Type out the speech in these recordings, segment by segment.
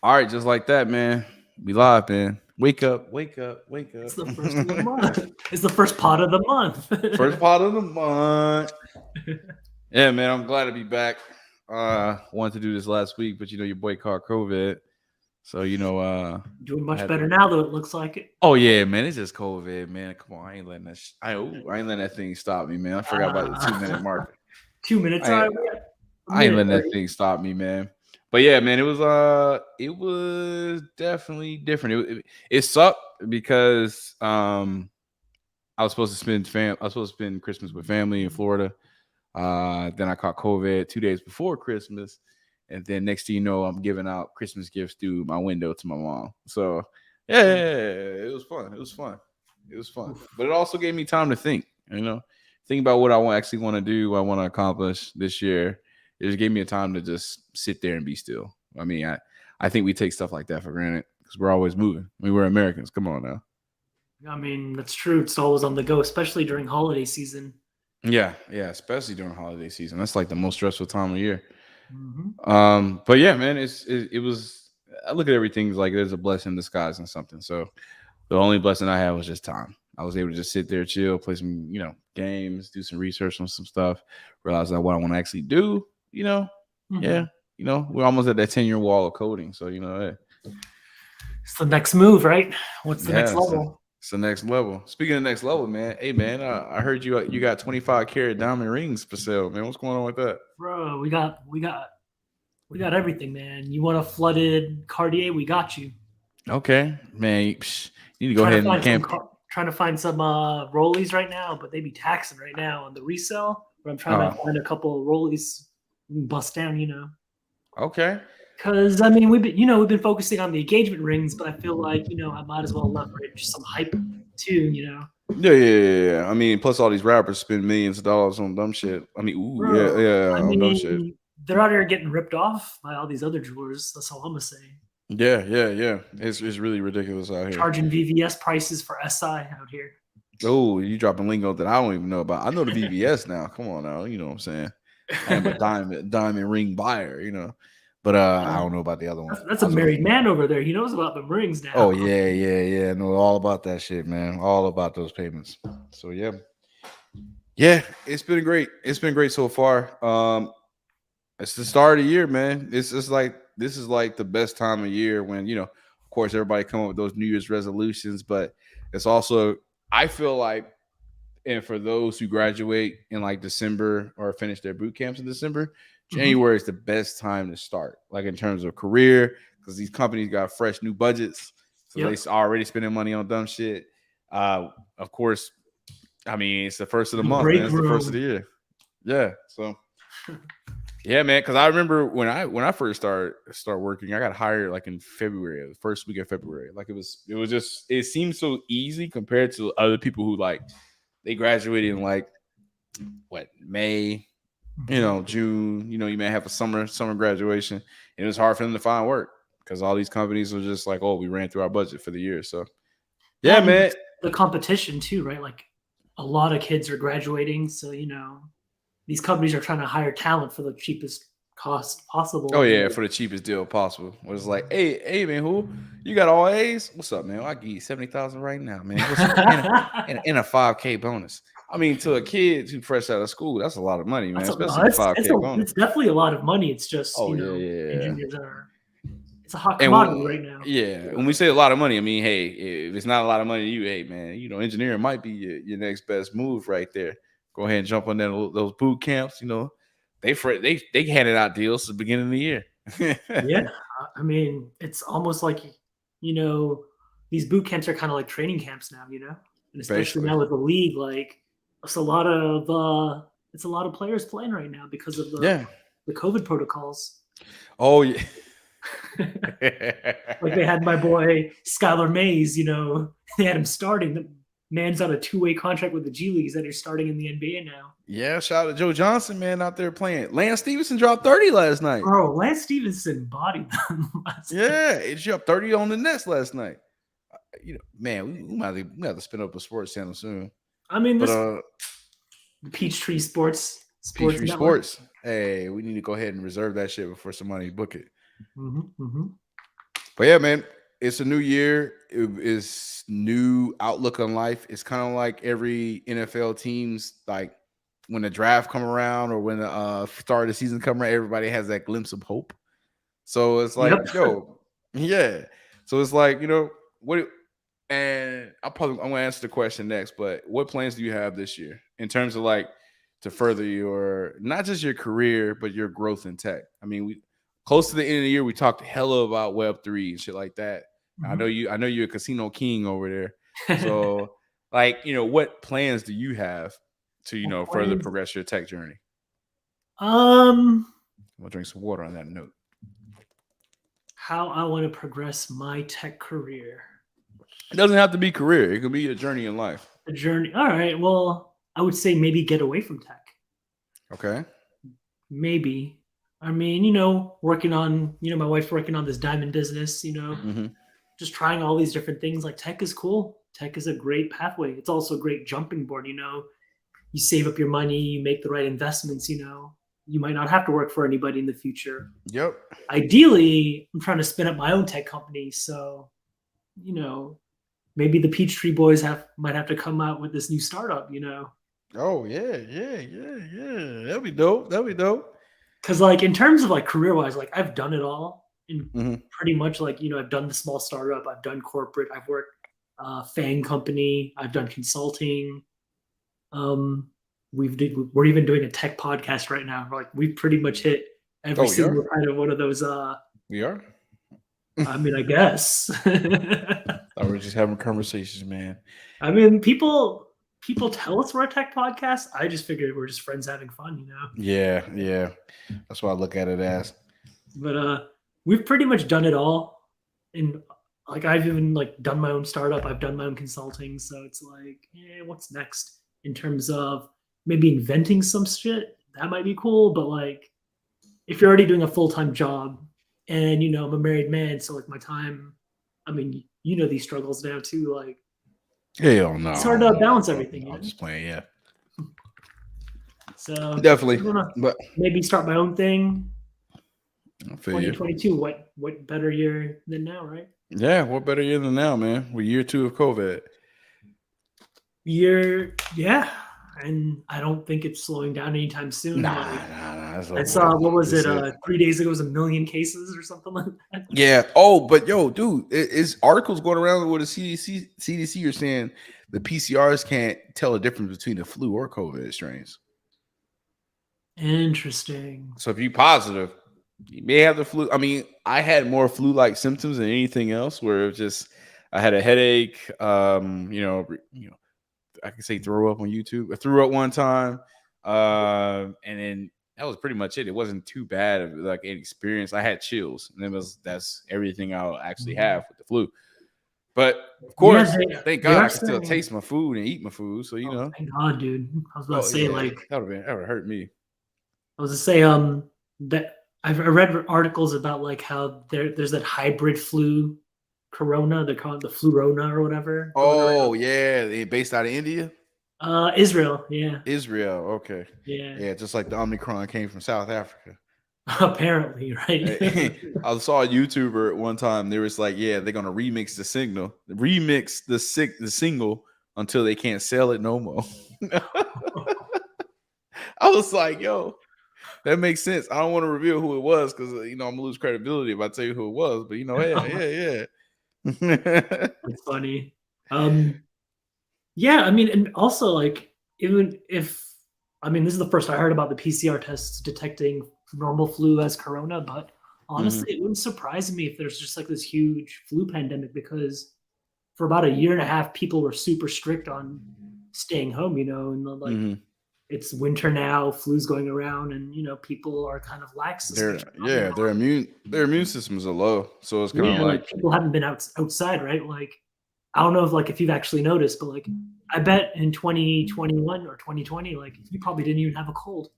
All right, just like that, man. We live, man. Wake up, wake up, wake It's up. the first of the month. It's the first pot of the month. First part of the month. Yeah, man. I'm glad to be back. Wanted to do this last week, but your boy caught COVID. So, Doing I much had to. better now, though it looks like it. Oh yeah, man. It's just COVID, man. Come on, I ain't letting that. I ain't letting that thing stop me, man. I forgot about the 2 minute Uh, marker. 2 minutes. All I right, ain't, we got a I ain't minute letting that 30. thing stop me, man. But yeah, man, it was definitely different. It sucked because I was supposed to spend Christmas with family in Florida. Then I caught COVID 2 days before Christmas, and then next thing you know, I'm giving out Christmas gifts through my window to my mom. So yeah, it was fun. It was fun. It was fun, Oof. but it also gave me time to think. Think about what actually want to do, what I want to accomplish this year. It just gave me a time to just sit there and be still. I think we take stuff like that for granted because we're always moving. We're Americans. Come on now. I mean, that's true. It's always on the go, especially during holiday season. Yeah, yeah, especially during holiday season. That's like the most stressful time of year. Hmm. But yeah, man, it was. I look at everything like there's a blessing in disguise and something. So the only blessing I had was just time. I was able to just sit there, chill, play some, games, do some research on some stuff, realize that what I want to actually do. Hmm. Yeah, we're almost at that 10-year wall of coding. So It's the next move, right? What's the yeah, next level? it's the next level. Speaking of next level, man. Hey, man, I heard you got 25 karat diamond rings for sale, man. What's going on with that? Bro, we got everything, man. You want a flooded Cartier? We got you. Okay, man, you need to go ahead and camp. Trying to find some rollies right now, but they be taxing right now on the resale. But I'm trying to Oh, find a couple of rollies bust down. okay. Because I mean, we've been focusing on the engagement rings, but I feel like I might as well leverage some hype too. Yeah, yeah, yeah, yeah. I mean, plus all these rappers spend millions of dollars on dumb shit. I mean, ooh, yeah, Bro, yeah, I on dumb shit. mean, they're out here getting ripped off by all these other jewelers. That's all I'm gonna say. Yeah, yeah, yeah. It's really ridiculous out here. Charging VVS prices for SI out here. Oh, you dropping lingo that I don't even know about. I know the VVS now. Come on now, you know what I'm saying. I am a diamond ring buyer, but I don't know about the other one. That's I a was gonna. married man over there. He knows about the rings Oh now. yeah, yeah, yeah. I know all about that shit, man. All about those payments. So yeah, yeah. It's been great. It's been great so far. It's the start of the year, man. It's just like this is like the best time of year when of course, everybody come up with those New Year's resolutions, but it's also I feel like, and for those who graduate in like December or finish their boot camps in December, Mhm. January is the best time to start, like in terms of career, because these companies got fresh new budgets, so they Yep. already spending money on dumb shit. Of course, I mean it's the first of the The month, man. break It's the first of the room. year. Yeah, so yeah, man. Because I remember when I first start working, I got hired like in February, the first week of February. Like it was just it seemed so easy compared to other people who like they graduated in like what May, Mhm. June. You may have a summer graduation, and it was hard for them to find work because all these companies were just like, oh, we ran through our budget for the year. So yeah, And man. the competition too, right? Like a lot of kids are graduating, so these companies are trying to hire talent for the cheapest cost Oh possible. yeah, for the cheapest deal possible. It was like, hey man, who you got all A's? What's up, man? Well, I give you 70,000 right now, man. What's up? And a 5K bonus. I mean, to a kid who fresh out of school, that's a lot of money, man. No, Especially the 5K bonus. it's definitely a lot of money. It's just Oh yeah, yeah. engineers are it's a hot And commodity right now. yeah, when we say a lot of money, I mean, hey, if it's not a lot of money to you, hey man, engineering might be your next best move right there. Go ahead and jump on those boot camps. They handed out deals at the beginning of the year. Yeah, I mean, it's almost like you know these boot camps are kind of like training camps now, and especially Basically, now with the league, like it's a lot of players playing right now because of yeah. the COVID protocols. Oh yeah. Like they had my boy Skylar Mays, they had him starting. The man's on a two-way contract with the G Leagues that are starting in the NBA now. Yeah, shout out to Joe Johnson, man, out there playing. Lance Stevenson dropped 30 last night. Bro, Lance Stevenson bodied them last night. Yeah, it dropped 30 on the Nets last night. Man, we have to spin up a sports channel soon. I mean, But this Peachtree Sports Peachtree Network. Sports, hey, we need to go ahead and reserve that shit before somebody book it. Hmm. Hmm. But yeah, man, it's a new year. It is new outlook on life. It's kind of like every NFL team's like when the draft come around or when the start of the season come around, everybody has that glimpse of hope. So it's like, Yep. yo, yeah. So it's like, what and I'm gonna answer the question next, but what plans do you have this year in terms of like to further your not just your career, but your growth in tech? I mean, we close to the end of the year, we talked hella about Web3 and shit like that. Mhm. I know you're a casino king over there. So like, what plans do you have to, What further plans? progress your tech journey? Um, I'm gonna drink some water on that note. how I want to progress my tech career. It doesn't have to be career, it could be a journey in life. The journey. All right. Well, I would say maybe get away from tech. Okay. Maybe. I mean, working on, my wife's working on this diamond business, Mm-hmm. just trying all these different things. Like tech is cool. Tech is a great pathway. It's also a great jumping board, You save up your money, you make the right investments, You might not have to work for anybody in the future. Yep. Ideally, I'm trying to spin up my own tech company. So, you know, maybe the Peachtree boys might have to come out with this new startup. Oh yeah. That'd be dope. That'd be dope. Because like in terms of like career wise, like I've done it all in Mm-hmm. pretty much like I've done the small startup, I've done corporate, I've worked FANG company, I've done consulting. Um, we're even doing a tech podcast right now. Like we've pretty much hit every Oh, yeah. single kind of one of those. We are. I mean, I guess. I was just having conversations, man. I mean, people tell us we're a tech podcast. I just figured we're just friends having fun. Yeah. That's what I look at it as. But we've pretty much done it all. And like I've even like done my own startup, I've done my own consulting. So it's like, what's next in terms of maybe inventing some shit? That might be cool. But like if you're already doing a full-time job and I'm a married man, so like my time, I mean, these struggles now too. Like Hell no. it's hard to balance everything, I'm just playing. Yeah, So definitely. I'm gonna But maybe start my own thing. I feel you. 2022. What better year than now, right? Yeah, what better year than now, man? We're year 2 of COVID. Yeah, and I don't think it's slowing down anytime soon. Nah. I saw what was it? 3 days ago was 1 million cases or something like that. Yeah. Oh, but yo, dude, it's articles going around with the CDC are saying the PCRs can't tell the difference between the flu or COVID strains. Interesting. So if you positive, you may have the flu. I mean, I had more flu-like symptoms than anything else. Where it was just I had a headache. I can say throw up on YouTube. I threw up one time, and then that was pretty much it. It wasn't too bad of like an experience. I had chills, and that's everything I'll actually have with the flu. But of course, thank God I can still taste my food and eat my food. So thank God, dude. I was about to say that would hurt me. I was to say that I read articles about like how there's that hybrid flu corona, they call it the flurona or whatever. Oh yeah, they based out of India. Israel, yeah. Israel, okay. Yeah, just like the Omicron came from South Africa. Apparently, right? I saw a YouTuber at one time. They was like, "Yeah, they're gonna remix the single until they can't sell it no more." I was like, "Yo, that makes sense." I don't want to reveal who it was because I'm gonna lose credibility if I tell you who it was. But yeah. It's funny. Yeah, I mean, and also like even if this is the first I heard about the PCR tests detecting normal flu as corona, but honestly, it wouldn't surprise me if there's just like this huge flu pandemic because for about a year and a half, people were super strict on staying home, and like it's winter now, flu's going around, and people are kind of lax. Their immune systems are low, so it's kind of like people haven't been outside, right? Like I don't know if you've actually noticed, but like I bet in 2021 or 2020, like you probably didn't even have a cold.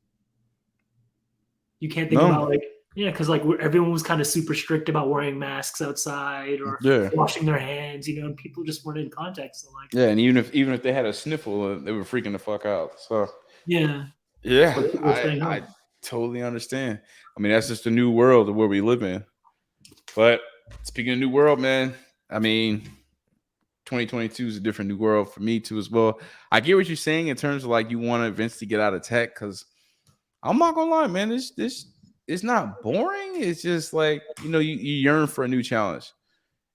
You can't think about because like everyone was kind of super strict about wearing masks outside or washing their hands, and people just weren't in contact. So like and even if they had a sniffle, they were freaking the fuck out. So yeah, I totally understand. I mean, that's just the new world of where we live in. But speaking of new world, man, I mean, 2022 is a different new world for me too as well. I get what you're saying in terms of like you want to eventually get out of tech because I'm not gonna lie, man. This it's not boring. It's just like you yearn for a new challenge,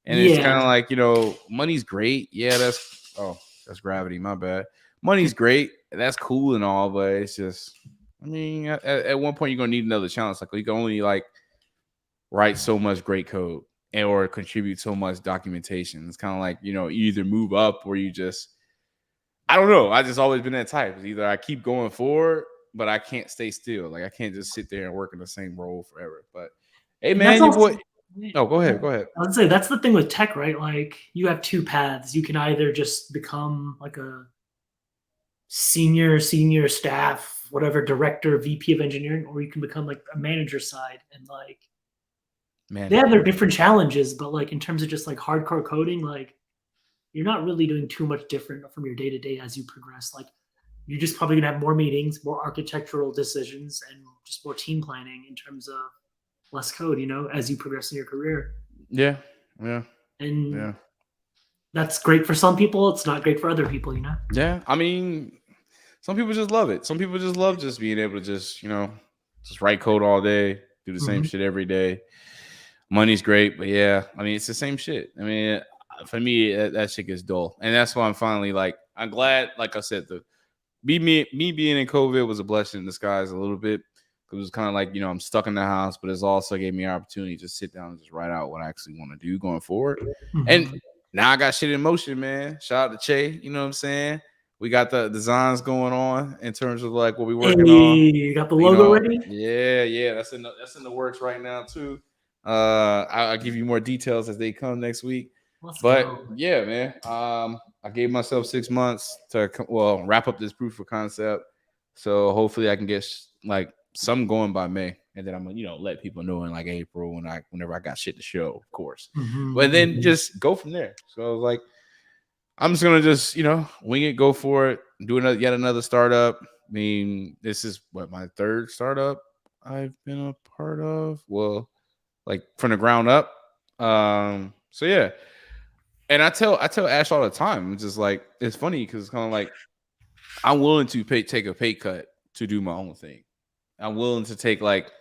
and it's Yeah, kind of like money's great. Yeah, that's gravity. My bad. Money's great. That's cool and all, but it's just I mean, at one point you're gonna need another challenge. Like you can only like write so much great code and or contribute so much documentation. It's kind of like you either move up or you just I don't know. I just always been that type. It's either I keep going forward, but I can't stay still. Like I can't just sit there and work in the same role forever. But hey, and that's man, your boy. also. Oh, go ahead. Go ahead. I would say that's the thing with tech, right? Like you have two paths. You can either just become like a senior staff, whatever, director, VP of engineering, or you can become like a manager side. And like Man, they have their different challenges, but like in terms of just like hardcore coding, like you're not really doing too much different from your day to day as you progress. Like you're just probably gonna have more meetings, more architectural decisions, and just more team planning in terms of less code, as you progress in your career. yeah, yeah, And yeah, that's great for some people. It's not great for other people. yeah. I mean, some people just love it. Some people just love just being able to just write code all day, do the same Mhm. shit every day. Money's great, but yeah, I mean, it's the same shit. I mean, for me, that shit gets dull, and that's why I'm finally like, I'm glad. Like I said, me being in COVID was a blessing in disguise a little bit. It was kind of like I'm stuck in the house, but it's also gave me an opportunity to sit down and just write out what I actually want to do going forward. And Mhm. now I got shit in motion, man. Shout out to Che, you know what I'm saying? We got the designs going on in terms of like what we're Hey, working on. you got the logo ready? Yeah, that's in the works right now too. I'll give you more details as they come next week. Let's But go. yeah, man. I gave myself 6 months to wrap up this proof of concept. So hopefully I can get like some going by May, and then I'm gonna let people know in like April whenever I got shit to show, of course. But Mhm. then just go from there. So like I'm just gonna just wing it, go for it, do yet another startup. I mean, this is what my third startup I've been a part of. Well, like from the ground up. So yeah, and I tell Ash all the time. It's just like it's funny because it's kind of like I'm willing to take a pay cut to do my own thing. I'm willing to take like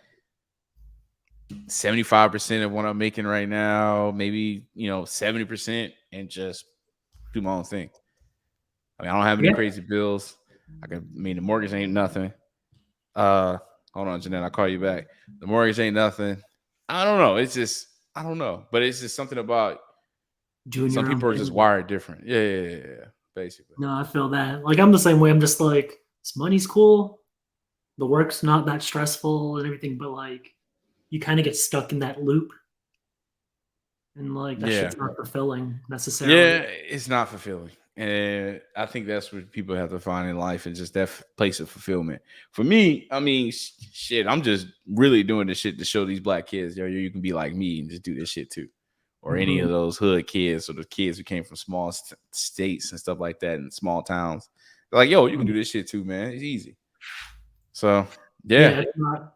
75% of what I'm making right now, maybe 70%, and just do my own thing. I mean, I don't have any Yeah. crazy bills. I mean, the mortgage ain't nothing. Uh, Hold on, Jeanette, I'll call you back. The mortgage ain't nothing. I don't know. It's just I don't know, but it's just something about Doing some your own people are just thing. wired different. Yeah. Basically. No, I feel that. Like I'm the same way. I'm just like, this money's cool. The work's not that stressful and everything, but like you kind of get stuck in that loop and like that Yeah. shit's not fulfilling Yeah, necessarily. it's not fulfilling. And I think that's what people have to find in life and just that place of fulfillment. For me, I mean, shit, I'm just really doing this shit to show these black kids, you can be like me and just do this shit too. Or any of Mhm. those hood kids or the kids who came from small states and stuff like that and small towns. They're like, yo, you can do this shit too, man. It's easy. So, yeah. Yeah,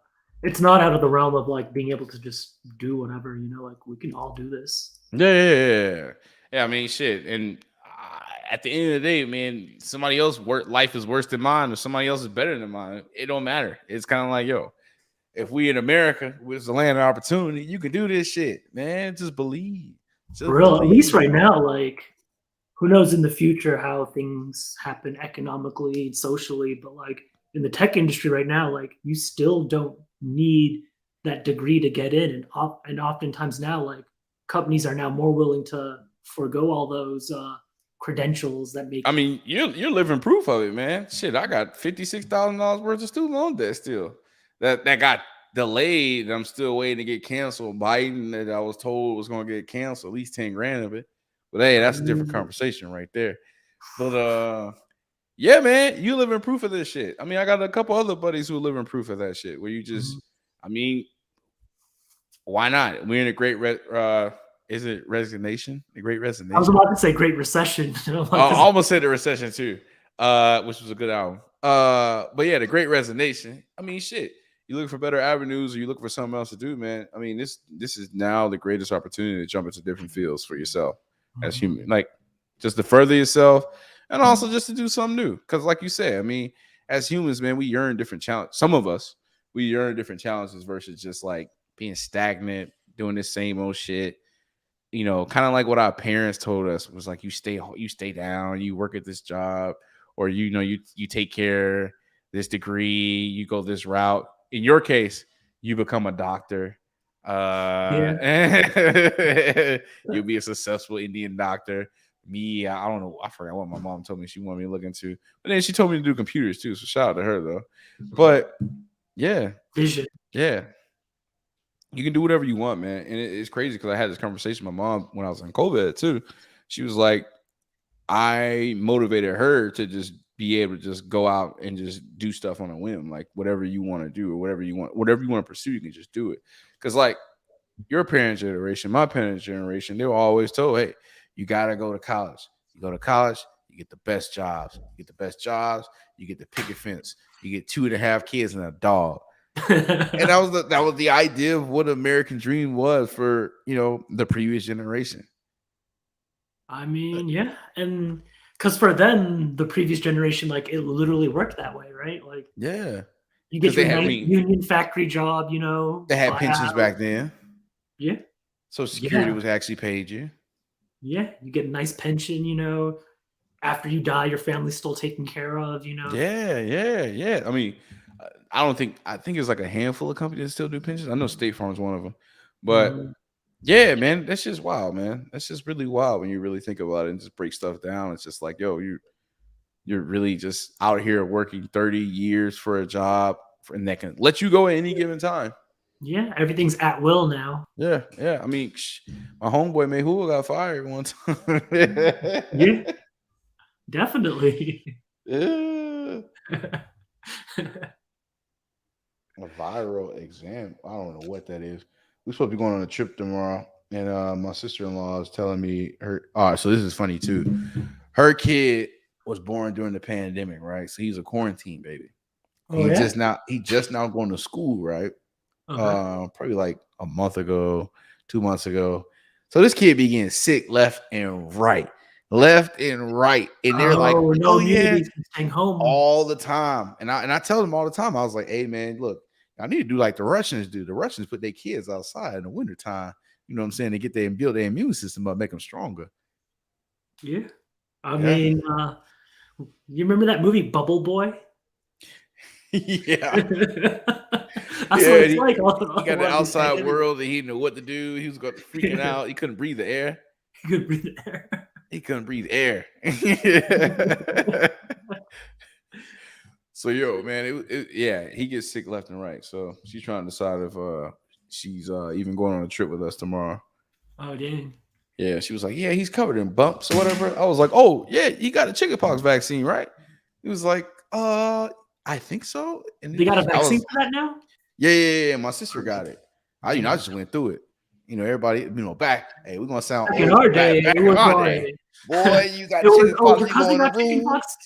it's not out of the realm of like being able to just do whatever, like we can all do this. Yeah. I mean, shit. And at the end of the day, man, somebody else's life is worse than mine, or somebody else is better than mine. It don't matter. It's kind of like, yo, if we in America, it's the land of opportunity, you can do this shit, man. Just believe. For Just real, at least believe. right now, like who knows in the future how things happen economically and socially, but like in the tech industry right now, like you still don't need that degree to get in, and oftentimes now, like companies are now more willing to forego all those credentials that make. I mean, you're living proof of it, man. Shit, I got $56,000 worth of student loan debt still. That got delayed. I'm still waiting to get canceled. Biden that I was told was going to get canceled, at least 10 grand of it. But hey, that's a different conversation right there. But yeah, man, you live in proof of this shit. I mean, I got a couple other buddies who live in proof of that shit. Where you just, I mean, why not? We're in a is it resignation? The Great I was Resignation. about to say Great Recession. I almost said the recession too, which was a good album. But yeah, the Great Resignation. I mean, shit. you look for better avenues or you look for something else to do, man. I mean, this is now the greatest opportunity to jump into different fields for yourself as human. Mhm. Like just to further yourself and also just to do something new. Because like you said, I mean, as humans, man, we yearn different challenges. Some of us, we yearn different challenges versus just like being stagnant, doing the same old shit. You know, kind of like what our parents told us was like, you stay down, you work at this job, or you know, you take care this degree, you go this route. In your case, you become a doctor. Yeah. You'll be a successful Indian doctor. Me, I don't know. I forgot what my mom told me she wanted me to look into, but then she told me to do computers too. So shout out to her though. But yeah, Vision. yeah, you can do whatever you want, man. And it's crazy because I had this conversation with my mom when I was in COVID too. She was like, I motivated her to just be able to just go out and just do stuff on a whim, like whatever you want to do or whatever you want to pursue, you can just do it. Because like your parents' generation, my parents' generation, they were always told, hey, you gotta go to college. You go to college, you get the best jobs. You get the best jobs, you get the picket fence, you get 2.5 kids and a dog. And that was the idea of what American dream was for, you know, the previous generation. I mean, yeah, and because for them, the previous generation, like, it literally worked that way, right? Like, Yeah. you Because get they your had, I nice mean, union factory job, they had buy a pensions house. back then. Yeah, Social Security yeah, was actually paid you. yeah, you get a nice pension, after you die, your family's still taken care of. Yeah, yeah, yeah. I mean, I think it's like a handful of companies that still do pensions. I know State Farm is one of them. But Mhm. yeah, man, that's just wild, man. That's just really wild when you really think about it and just break stuff down. It's just like, yo, you're really just out here working 30 years for a job and that can let you go at any given time. Yeah, everything's at will now. Yeah, yeah. I mean, my homeboy Mayhua got fired one time. Yeah, definitely. Yeah. A viral exam. I don't know what that is. We're supposed to be going on a trip tomorrow, and my sister in law is telling me her. All right, so this is funny too. Her kid was born during the pandemic, right? So he's a quarantine baby. Oh, yeah? He just now going to school, right? Uh-huh. Probably like a month ago, 2 months ago. So this kid be getting sick left and right, and they're like, Oh, no "Oh yeah, immunity from staying home. all the time." And I tell them all the time, I was like, "Hey man, look, I need to do like the Russians do. The Russians put their kids outside in the wintertime. You know what I'm saying? To get their and build their immune system up, make them stronger." Yeah. I Yeah, mean, you remember that movie Bubble Boy? yeah, That's what yeah. it's like He a got the lot of these outside pandemics. world, and he didn't know what to do. He was got freaking out. He couldn't breathe the air. You could breathe air. He couldn't breathe air. So yo, man, yeah, he gets sick left and right. So she's trying to decide if she's even going on a trip with us tomorrow. Oh, dang. Yeah, she was like, yeah, he's covered in bumps or whatever. I was like, oh yeah, he got a chickenpox vaccine, right? He was like, I think so. And They got a I vaccine was, for that now? yeah. My sister got it. I Dang. just went through it. You know, everybody, back. Hey, we're gonna sound Back in old. our day, Back it in was our day, like boy, you it got was, "Oh, chickenpox. your You go cousin in a got room. chickenpox?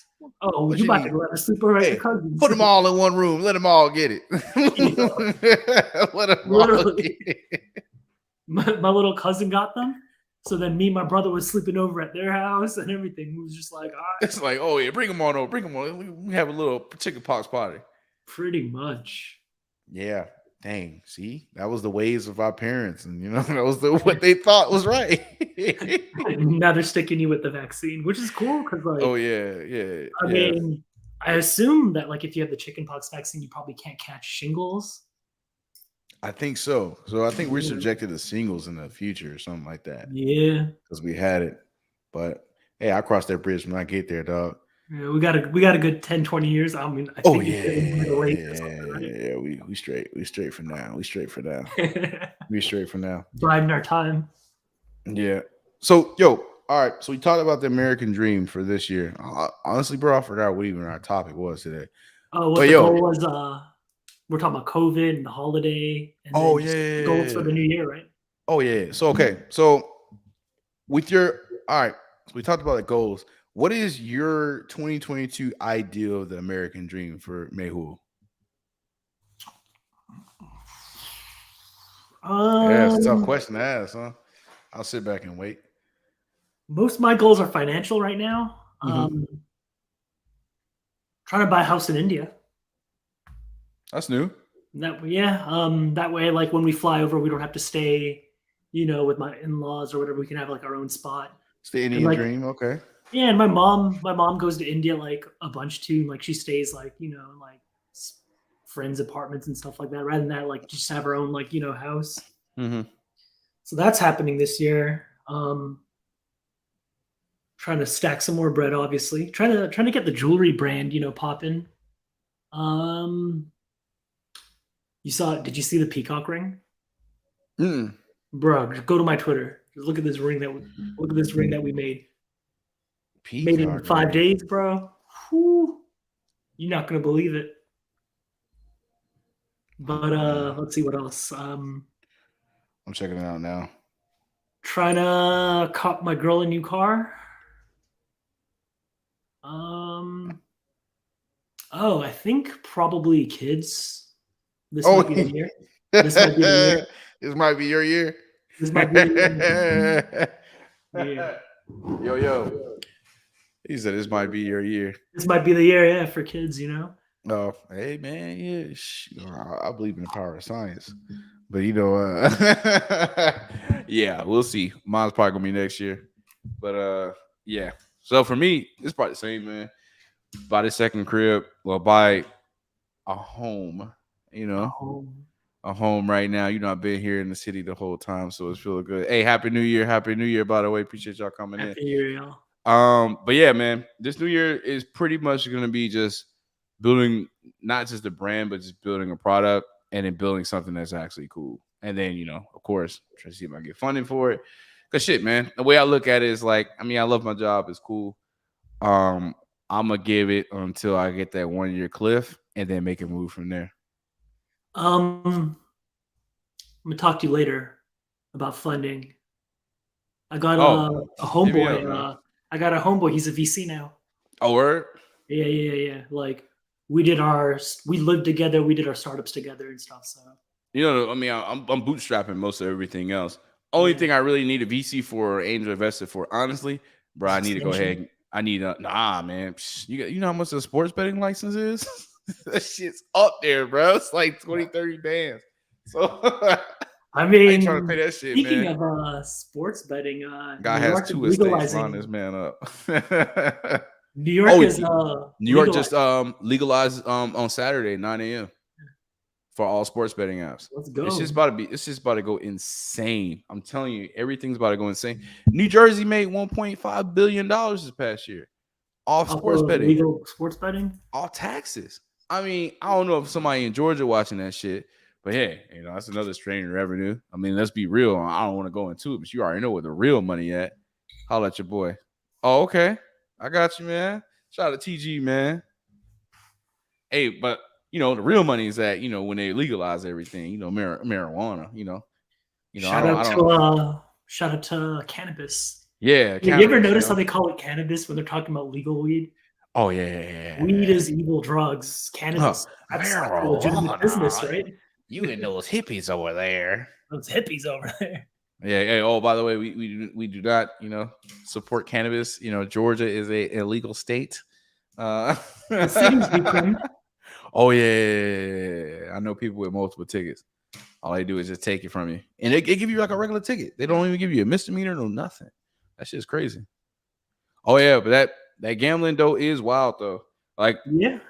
Oh, What you you about to need? go have a sleepover at your Hey, cousin's." put them all in one room. Let them all get it. Yeah, Let them all get literally. it. My little cousin got them, so then me and my brother was sleeping over at their house and everything. We was just like, "Alright." It's like, oh yeah, bring them on over. Bring them on. We have a little chickenpox party. Pretty much. Yeah. Dang. See, that was the ways of our parents, and that was what they thought was right. Now they're sticking you with the vaccine, which is cool because, Oh like, yeah, yeah, I yeah. mean, I assume that, like, if you have the chickenpox vaccine, you probably can't catch shingles. I think so. So I think we're Yeah. subjected to singles in the future or something like that Yeah. because we had it. But hey, I cross that bridge when I get there, dog. Yeah, we got a good 10, 20 years. I mean, I Oh think yeah, it's getting by the lake or yeah. We straight. We straight for now. We straight for now. something, right? We straight for now. Biding our time. Yeah. So yo, all right. So we talked about the American dream for this year. Honestly, bro, I forgot what even our topic was today. Oh, what But the yo, goal was, we're talking about COVID and the holiday and oh then yeah, just goals for the new year, right? oh yeah. So okay. So with your all right. So we talked about the goals. What is your 2022 ideal of the American dream for Mayhul? Yeah, it's a tough Um, question to ask, huh? I'll sit back and wait. most of my goals are financial right now. Hmm. Trying to buy a house in India. That's new. That way, like when we fly over, we don't have to stay, with my in-laws or whatever. We can have like our own spot. It's the And Indian like, dream. Okay. yeah, and my mom goes to India like a bunch too. Like she stays like, in like friends' apartments and stuff like that, rather than that, like just have her own like, house. Hmm. So that's happening this year. Trying to stack some more bread, obviously. Trying to get the jewelry brand, popping. Um, did you see the peacock ring? Mm. Bro, just go to my Twitter. Just look at this ring that we made. Made it in Peacock 5 days, ring. bro. Whew. You're not gonna believe it. But Man, let's see what else. I'm checking it out now. Trying to cop my girl a new car. Um, oh, I think probably kids. This Oh, might be the year. This might be the year. this might be your year. This might be the year. Yeah. Yo. He said this might be your year. This might be the year, yeah, for kids. Oh, hey man, yeah, I believe in the power of science, but yeah, we'll see. Mine's probably gonna be next year, but yeah. So for me, it's probably the same, man. Buy the second crib, well, buy a home. You know, Oh, a home right now. I've been here in the city the whole time, so it's feeling good. Hey, happy New Year! Happy New Year! By the way, appreciate y'all coming in. happy New Year, y'all. But yeah, man, this new year is pretty much gonna be just building not just a brand, but just building a product and then building something that's actually cool. And then, of course, try to see if I can get funding for it. Cause shit, man, the way I look at it is like, I mean, I love my job, it's cool. Um, I'm gonna give it until I get that 1 year cliff and then make a move from there. I'm gonna talk to you later about funding. I got Oh, a hit me up, homeboy. man. I got a homeboy. He's a VC now. Oh, word? Yeah. Like we lived together. We did our startups together and stuff. So I mean, I'm bootstrapping most of everything else. Only yeah, thing I really need a VC for or angel investor for, honestly, bro, this I need to go expansion. ahead. I need a man. You know how much a sports betting license is? That shit's up there, bro. It's like 20, 30 bands. So I I ain't trying to pay mean, that shit, speaking man. of sports betting, Guy New has York is 2 estates. Line this legalizing. man up. New York Oh, is New York just legalizing. legalized on Saturday 9 a.m. for all sports betting apps. Let's It's go. just about to go insane. I'm telling you, everything's about to go insane. New Jersey made $1.5 billion this past year off Off sports of betting, legal sports betting. off taxes. I mean, I don't know if somebody in Georgia watching that shit, but hey, that's another stream of revenue. I mean, let's be real. I don't want to go into it, but you already know where the real money at. Holla at your boy. Oh, okay. I got you, man. Shout out to TG, man. Hey, but the real money is that when they legalize everything, marijuana. Shout out I don't. to cannabis. Yeah, You ever cannabis. notice how they call it cannabis when they're talking about legal weed? Oh yeah. Weed is evil drugs. Huh. Cannabis, that's a legitimate business, Marijuana. right? You and those hippies over there. Those hippies over there. Yeah. Oh, by the way, we do not support cannabis. Georgia is a illegal state. The cities do crime. Oh yeah. I know people with multiple tickets. All they do is just take it from you, and they give you like a regular ticket. They don't even give you a misdemeanor, no nothing. That shit's crazy. Oh yeah, but that gambling though is wild though. Like Yeah, our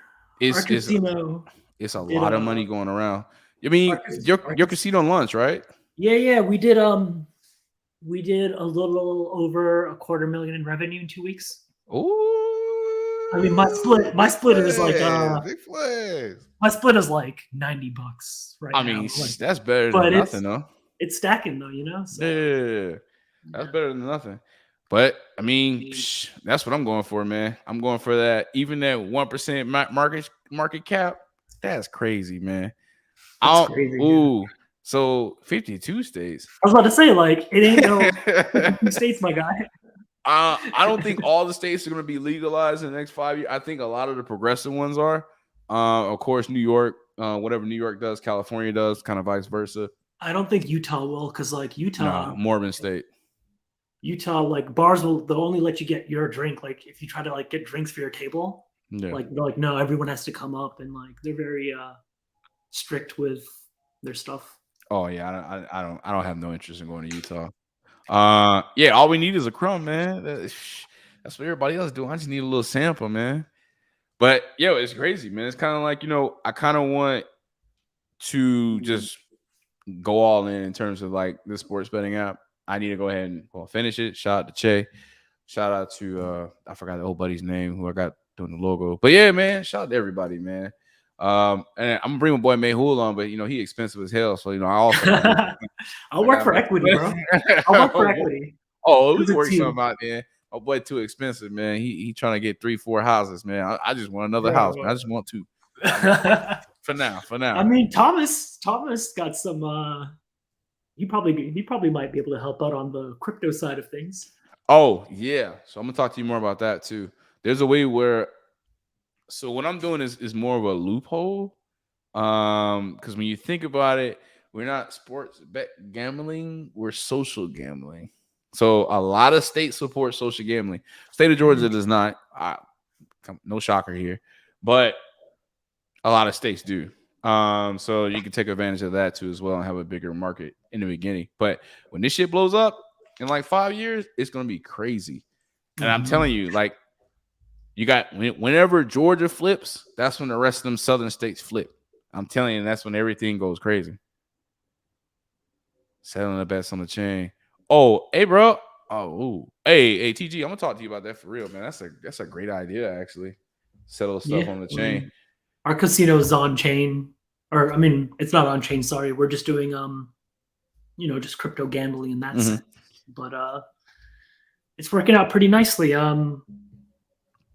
it's it's casino it's a did lot of money going around. I mean, your casino lunch, right? yeah, we did a little over $250,000 in revenue in 2 weeks. Ooh, I mean, my split is like big flags. my split is like $90 right I now. mean, Like, that's better but than nothing, though. it's stacking though, So Yeah, that's better than nothing. But I mean, that's what I'm going for, man. I'm going for that. Even that 1% market cap. That's crazy, man. it's crazy. Ooh, so 52 states. I was about to say, like, it ain't no 52 states, my guy. I don't think all the states are going to be legalized in the next 5 years. I think a lot of the progressive ones are. Of course, New York, whatever New York does, California does, kind of vice versa. I don't think Utah will, because like Nah, Mormon State. Utah, like bars they'll only let you get your drink. Like if you try to like get drinks for your table, Yeah. like they're like, no, everyone has to come up, and like they're very strict with their stuff. Oh yeah, I don't have no interest in going to Utah. Yeah, all we need is a crumb, man. That's what everybody else doing. I just need a little sample, man. But yo, it's crazy, man. It's kind of like, I kind of want to just go all in terms of like the sports betting app. I need to go ahead and finish it. Shout out to Che. Shout out to I forgot the old buddy's name who I got doing the logo. But yeah, man, shout out to everybody, man. And I'm gonna bring my boy Mayhul on, but he expensive as hell. So I also I'll work for equity, bro. I'll work for equity. Oh, we can work something out there. My boy too expensive, man. He trying to get 3-4 houses, man. I just want another house, man. I just want 2. For now. I mean, Thomas got some. He probably might be able to help out on the crypto side of things. Oh yeah, so I'm gonna talk to you more about that too. There's a way where, so what I'm doing is more of a loophole, because when you think about it, we're not sports bet gambling, we're social gambling. So a lot of states support social gambling. State of Georgia does not. No shocker here, but a lot of states do. So you can take advantage of that too as well and have a bigger market in the beginning. But when this shit blows up in like 5 years, it's gonna be crazy. And I'm telling you, like, you got whenever Georgia flips, that's when the rest of them southern states flip. I'm telling you, that's when everything goes crazy. Selling the bets on the chain. Oh, hey, bro. Oh, ooh. Hey, TG, I'm gonna talk to you about that for real, man. That's a great idea, actually. Settle stuff on the chain. Our casino's on chain, or I mean, it's not on chain. Sorry, we're just doing just crypto gambling in that sense. But it's working out pretty nicely.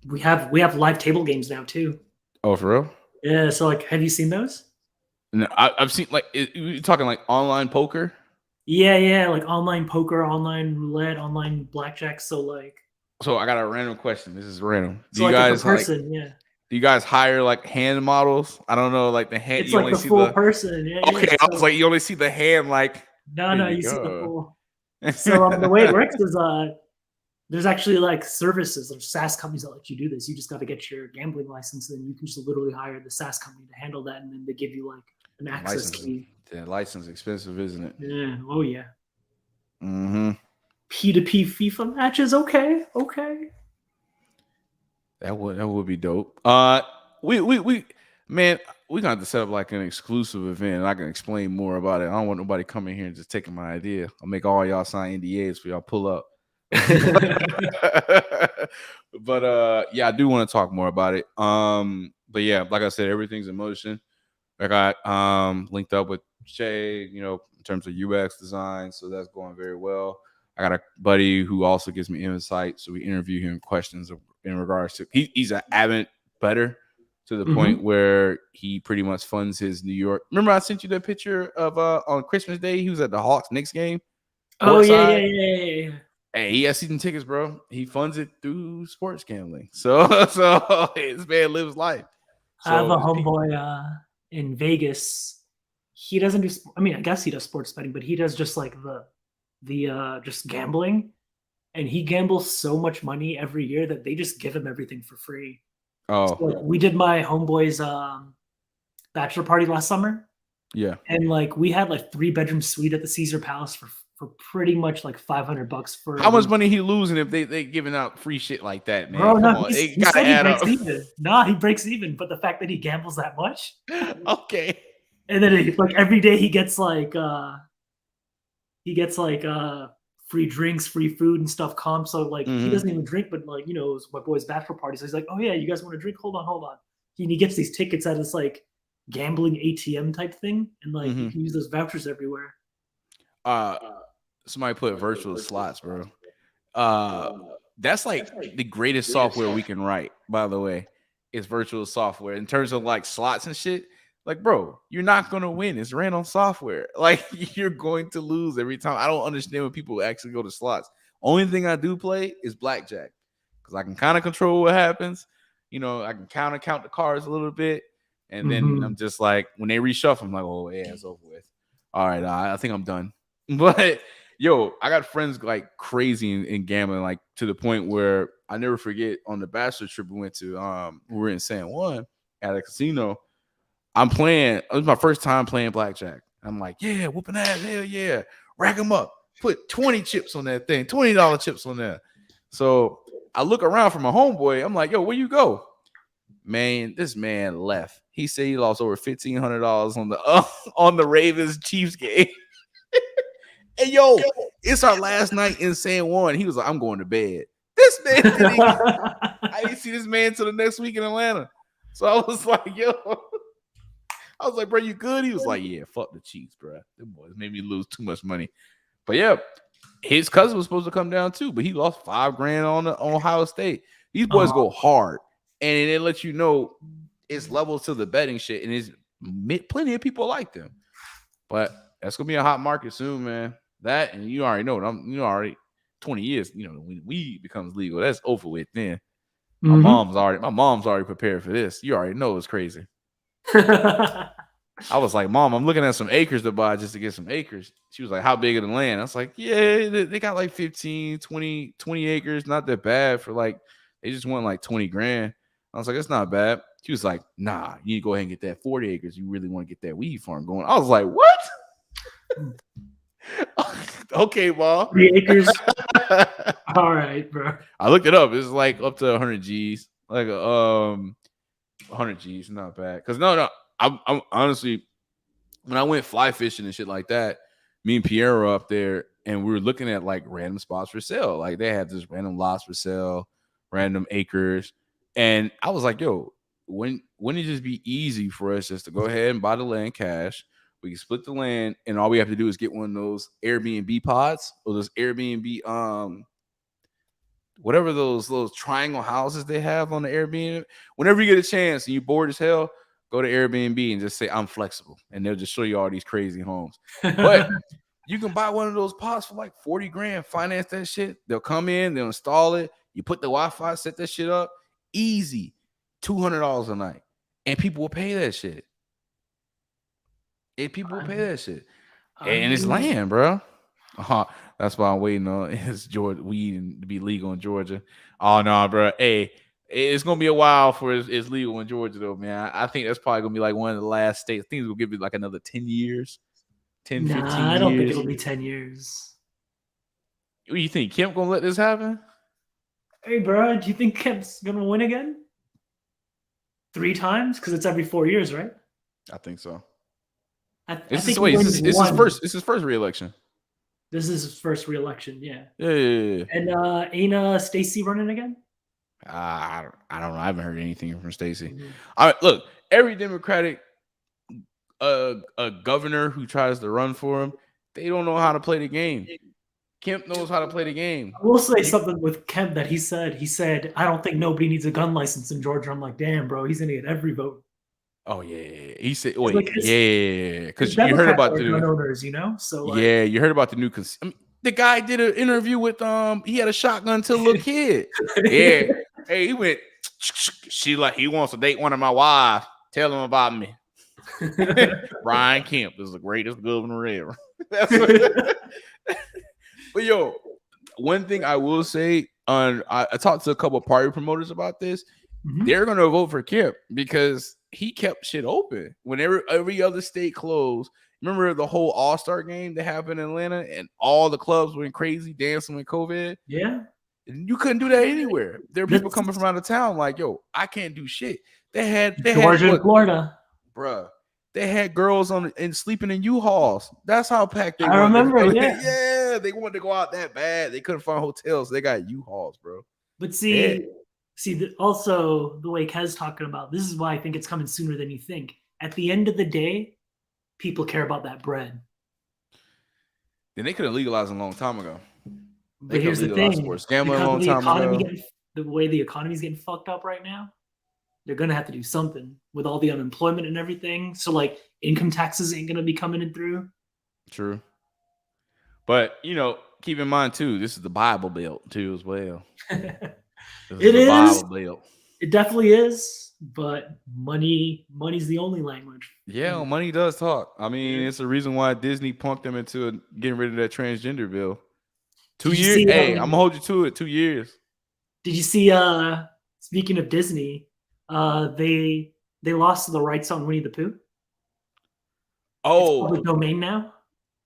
We have live table games now too. Oh, for real? Yeah. So like, have you seen those? No, I've seen like you're talking like online poker. Yeah, like online poker, online roulette, online blackjack. So I got a random question. This is random. Do you guys do you guys hire like hand models? I don't know, like the hand. It's like the full person. Yeah. Okay, yeah. I was like, you only see the hand. Like, no, you see the full. So the way it works is there's actually like services or SaaS companies that let you do this. You just got to get your gambling license, and you can just literally hire the SaaS company to handle that, and then they give you like an access key. The license expensive, isn't it? Yeah. Oh yeah. Mm-hmm. P2P FIFA matches. Okay. That would be dope. We man, we gonna have to set up like an exclusive event, and I can explain more about it. I don't want nobody coming here and just taking my idea. I'll make all y'all sign NDAs for y'all pull up. But yeah, I do want to talk more about it. But yeah, like I said, everything's in motion. I got linked up with Shay, in terms of UX design, so that's going very well. I got a buddy who also gives me insight, so we interview him questions in regards to he's an avid bettor to the point where he pretty much funds his New York. Remember, I sent you that picture of on Christmas Day. He was at the Hawks-Knicks game. Oh yeah. Hey, he has season tickets, bro. He funds it through sports gambling. So this man lives life. So, I have a homeboy in Vegas. He doesn't do. I mean, I guess he does sports betting, but he does just like the just gambling, and he gambles so much money every year that they just give him everything for free. Oh, so, like, we did my homeboy's bachelor party last summer. Yeah, and like we had like 3-bedroom suite at the Caesar Palace for pretty much like $500 for. How much money he losing if they giving out free shit like that, man? Bro, no, he breaks even. Nah, he breaks even. But the fact that he gambles that much, okay. And then like every day he gets like free drinks, free food and stuff. So like he doesn't even drink, but like it was my boy's bachelor party, so he's like, oh yeah, you guys want to drink? Hold on. He gets these tickets at this like gambling ATM type thing, and like you can use those vouchers everywhere. Somebody put virtual slots, bro. That's like the greatest software we can write, by the way. It's virtual software in terms of like slots and shit. Like, bro, you're not gonna win. It's random software. Like, you're going to lose every time. I don't understand when people actually go to slots. Only thing I do play is blackjack because I can kind of control what happens. I can count the cards a little bit, And then Mhm. I'm just like, when they reshuffle, I'm like, oh yeah, it's over with. All right, I think I'm done. But yo, I got friends like crazy in gambling, like to the point where I never forget on the bachelor trip we went to. We were in San Juan at a casino. I'm playing. It was my first time playing blackjack. I'm like, yeah, whooping ass, hell yeah, rack them up. Put 20 chips on that thing, $20 chips on there. So I look around for my homeboy. I'm like, yo, where you go? Man, this man left. He said he lost over $1,500 on the on the Ravens Chiefs game. And yo, it's our last night in San Juan. He was like, I'm going to bed. This man didn't. I didn't see this man till the next week in Atlanta. So I was like, yo, I was like, bro, you good? He was like, yeah, fuck the Chiefs, bro. Them boys made me lose too much money. But yeah, his cousin was supposed to come down too, but he lost $5,000 on Ohio State. These boys go hard, and it lets you know it's levels to the betting shit, and it's plenty of people like them. But that's gonna be a hot market soon, man. That, and you already know it. Already 20 years. You know, when weed becomes legal, that's over with. Then my mom's already prepared for this. You already know it's crazy. I was like, Mom, I'm looking at some acres to buy just to get some acres. She was like, how big of the land? I was like, yeah, they got like 15, 20 acres. Not that bad for like, they just want like 20 grand. I was like, it's not bad. She was like, nah, you need to go ahead and get that 40 acres. You really want to get that weed farm going. I was like, what? Okay, Mom. 3 acres. All right, bro. I looked it up. It's like up to 100 G's. Like 100 G's, not bad. Cause no, I'm honestly, when I went fly fishing and shit like that, me and Pierre were up there and we were looking at like random spots for sale. Like they had this random lots for sale, random acres. And I was like, yo, wouldn't it just be easy for us just to go ahead and buy the land cash? We can split the land, and all we have to do is get one of those Airbnb pods or those Airbnb whatever those triangle houses they have on the Airbnb. Whenever you get a chance and you bored as hell, go to Airbnb and just say I'm flexible, and they'll just show you all these crazy homes. But you can buy one of those pods for like 40 grand, finance that shit. They'll come in, they'll install it. You put the Wi-Fi, set that shit up, easy, $200 a night, and people will pay that shit. And it's land, bro. That's why I'm waiting on it's Georgia weed to be legal in Georgia. Oh no, bro. Hey, it's gonna be a while for it's legal in Georgia though, man. I think that's probably gonna be like one of the last states. I think will give it like another 10 years, 10, 15 years. I don't think it'll be 10 years. What do you think? Kemp gonna let this happen? Hey, bro, do you think Kemp's gonna win again? 3 times? Because it's every 4 years, right? I think so. It's his first re-election. This is his first re-election, yeah. Yeah. And ain't Stacey running again? I don't know. I haven't heard anything from Stacey. Mm-hmm. All right, look, every Democratic a governor who tries to run for him, they don't know how to play the game. Kemp knows how to play the game. I will say something with Kemp that he said, I don't think nobody needs a gun license in Georgia. I'm like, damn, bro, he's gonna get every vote. Oh yeah, he said, "Wait, like yeah," because you heard about the gun owners, you know. So like, yeah, you heard about the new. The guy did an interview with he had a shotgun to a little kid. Yeah, hey, he went. He wants to date one of my wives. Tell him about me. Brian Kemp is the greatest governor ever. But yo, one thing I will say, I talked to a couple of party promoters about this. Mm-hmm. They're gonna vote for Kemp because he kept shit open whenever every other state closed. Remember the whole All-Star game that happened in Atlanta and all the clubs went crazy dancing with COVID? Yeah. You couldn't do that anywhere. There are people coming from out of town like, yo, I can't do shit. They had Georgia and Florida. Bruh. They had girls and sleeping in U-Hauls. That's how packed they were. I remember, yeah. Yeah, they wanted to go out that bad. They couldn't find hotels. They got U-Hauls, bro. But see, also the way Kez talking about, this is why I think it's coming sooner than you think. At the end of the day, people care about that bread. Then they could have legalized a long time ago. But here's the thing: sports gambling a long time ago. The way the economy's getting fucked up right now, they're gonna have to do something with all the unemployment and everything. So like income taxes ain't gonna be coming in through. True. But keep in mind too, this is the Bible Belt too as well. It is. Bible Belt. It definitely is, but money's the only language. Yeah, money does talk. I mean, it's a reason why Disney punked them into getting rid of that transgender bill. 2 Did you years. see? Hey, I'm gonna hold you to it. 2 years. Did you see? Speaking of Disney, they lost the rights on Winnie the Pooh. It's public Oh, domain now.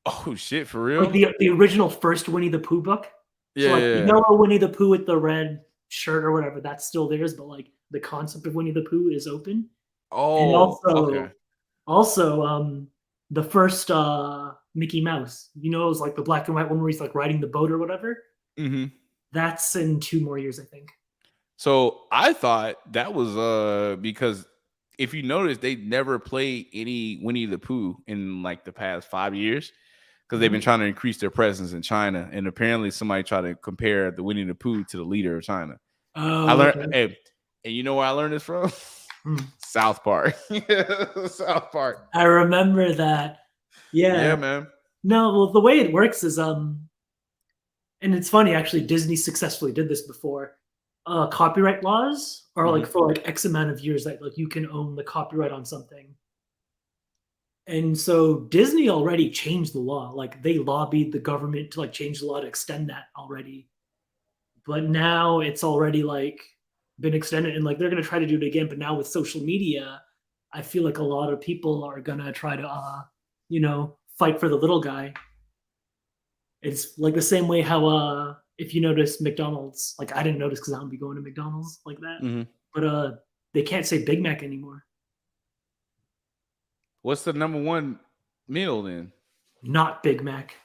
oh shit, for Like real? the original first Winnie the Pooh book. So Yeah, like the yeah, yeah. yellow Winnie the Pooh with the red shirt or whatever, that's still theirs, but like the concept of Winnie the Pooh is open. And Oh, also okay. also the first Mickey Mouse, it was like the black and white one where he's like riding the boat or whatever. Mm-hmm. That's in 2 more years, I think. So I thought that was because if you notice, they never played any Winnie the Pooh in like the past 5 years because they've been Mhm. trying to increase their presence in China. And apparently, somebody tried to compare the Winnie the Pooh to the leader of China. I Oh, learned, okay. hey, and you know where I learned this from? Hmm. South Park. South Park. I remember that. Yeah, Yeah. man. No, well, the way it works is and it's funny actually. Disney successfully did this before. Copyright laws are like Hmm. for like X amount of years that like you can own the copyright on something. And so Disney already changed the law. Like they lobbied the government to like change the law to extend that already. But now it's already like been extended and like they're gonna try to do it again. But now with social media, I feel like a lot of people are gonna try to fight for the little guy. It's like the same way how if you notice McDonald's, like I didn't notice because I don't be going to McDonald's like that. Hmm. But they can't say Big Mac anymore. What's the number one meal then? Not Big Mac.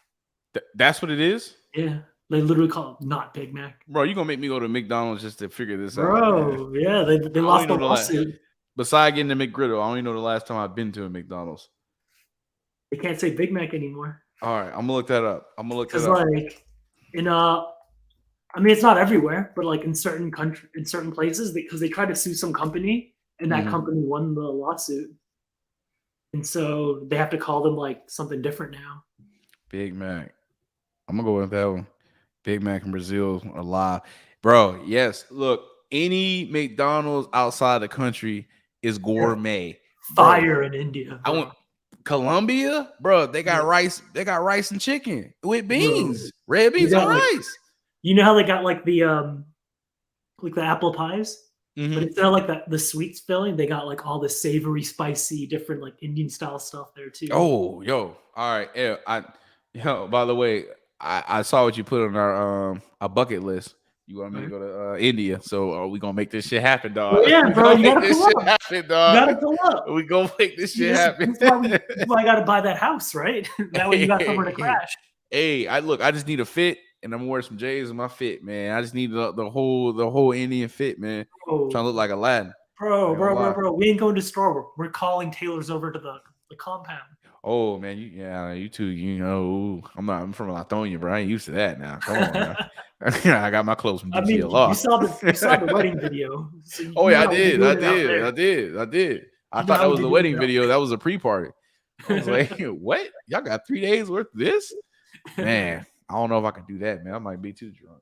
That's what it is? Yeah. They literally call it not Big Mac. Bro, you gonna make me go to McDonald's just to figure this out, man. Bro, yeah, they I only lost the know the last. lawsuit. Besides getting the McGriddle, I only know the last time I've been to a McDonald's. They can't say Big Mac anymore. All right, I'm gonna look that up. I'm gonna look that Because up. like in I mean it's not everywhere, but like in certain places, because they tried to sue some company and that Hmm. company won the lawsuit. And so they have to call them like something different now. Big Mac. I'm gonna go with that one. Big Mac in Brazil alive, bro. Yes, look, any McDonald's outside the country is Yeah. gourmet, bro. Fire in India, I bro. went Colombia, bro. They got Yeah. rice. They got rice and chicken with Bro. beans, red They beans and got like rice. how they got like the apple pies? But Hmm. instead of like the sweets filling, they got like all the savory, spicy, different like Indian style stuff there too. Oh, yo, all right. Yeah, yo. By the way, I saw what you put on our bucket list. You want me to Right? go to India? So are we gonna make this shit happen, Well, dog? yeah, We bro, gonna you make gotta this pull shit up. happen, You dog. gotta pull up. We gonna make this shit This, happen. this is why I gotta buy that house, right? That way you got somewhere to Hey, crash. hey, I look. I just need a fit, and I'm gonna wear some J's in my fit, man. I just need the whole Indian fit, man. Trying to look Oh, like Aladdin. I bro, ain't gonna bro, bro, lie. bro. We ain't going to store. We're calling tailors over to the compound. Oh man, you too. Ooh, I'm from Lithonia, bro. I ain't used to that now. Come on now. I got my clothes from I mean, DTLR. you saw the wedding video, so Oh you yeah, know I how we're did. I doing it out did. I there. did. I did. I You know thought how that we was the doing wedding it out video. That was a pre-party. I was like, there. what? Y'all got 3 days worth of this? Man, I don't know if I can do that, man. I might be too drunk.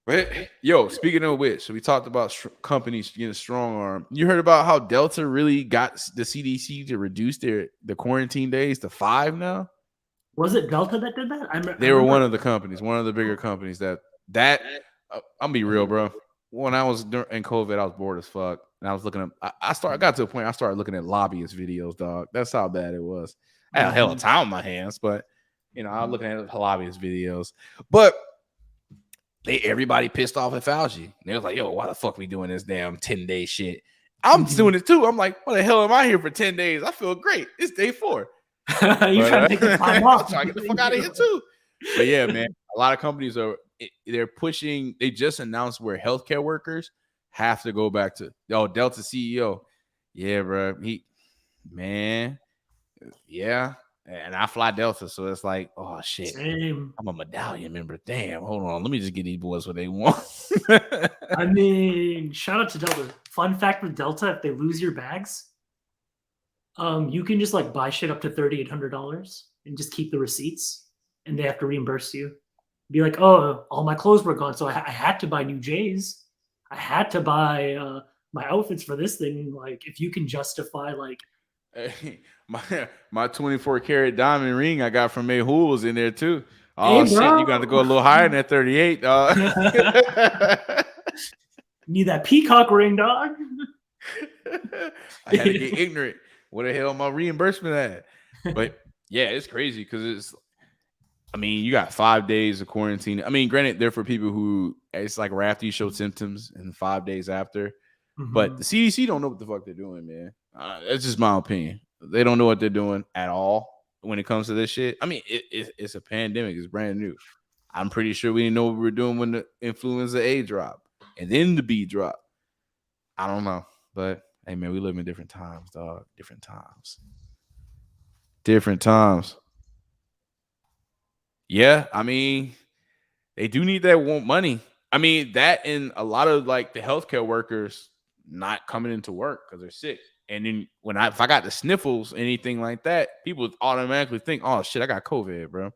But yo, speaking of which, so we talked about companies getting strong arm. You heard about how Delta really got the CDC to reduce the quarantine days to 5 now? Was it Delta that did that? I They were one remember. of the companies, one of the bigger companies I'm be real, bro. When I was in COVID, I was bored as fuck, and I was looking up. I got to a point I started looking at lobbyist videos, dog. That's how bad it was. I had a hell of a time on my hands, but I was looking at lobbyist videos. But everybody pissed off at Fauci. They was like, "Yo, why the fuck we doing this damn 10-day shit?" I'm doing it too. I'm like, "What the hell am I here for 10 days? I feel great. It's day 4." You But trying to take the time I'm off? trying to get the fuck out of here too. But yeah, man, a lot of companies they're pushing. They just announced where healthcare workers have to go back to. Delta CEO, yeah, bro. Yeah, and I fly Delta, so it's like, oh shit, Same. I'm a medallion member. Damn, hold on, let me just get these boys what they want. I mean, shout out to Delta. Fun fact with Delta: if they lose your bags, you can just like buy shit up to $3,800 and just keep the receipts, and they have to reimburse you. Be like, oh, all my clothes were gone, so I had to buy new J's. I had to buy my outfits for this thing. Like, if you can justify, like, Hey, my 24 karat diamond ring I got from Mayhul was in there too. hey, Oh shit, bro, you got to go a little higher than that 38, dog. need that peacock ring, dog. I had to get ignorant. Where the hell my reimbursement at? But yeah, it's crazy because it's. I mean, you got 5 days of quarantine. I mean, granted, they're for people who it's like right after you show symptoms and 5 days after. But the CDC don't know what the fuck they're doing, man. That's just my opinion. They don't know what they're doing at all when it comes to this shit. I mean, it's a pandemic. It's brand new. I'm pretty sure we didn't know what we were doing when the influenza A dropped and then the B dropped. I don't know. But hey, man, we live in different times, dog. Different times. Different times. Yeah, I mean, they do need that want money. I mean, that and a lot of like the healthcare workers not coming into work because they're sick. And then if I got the sniffles, anything like that, people automatically think, oh shit, I got COVID, bro.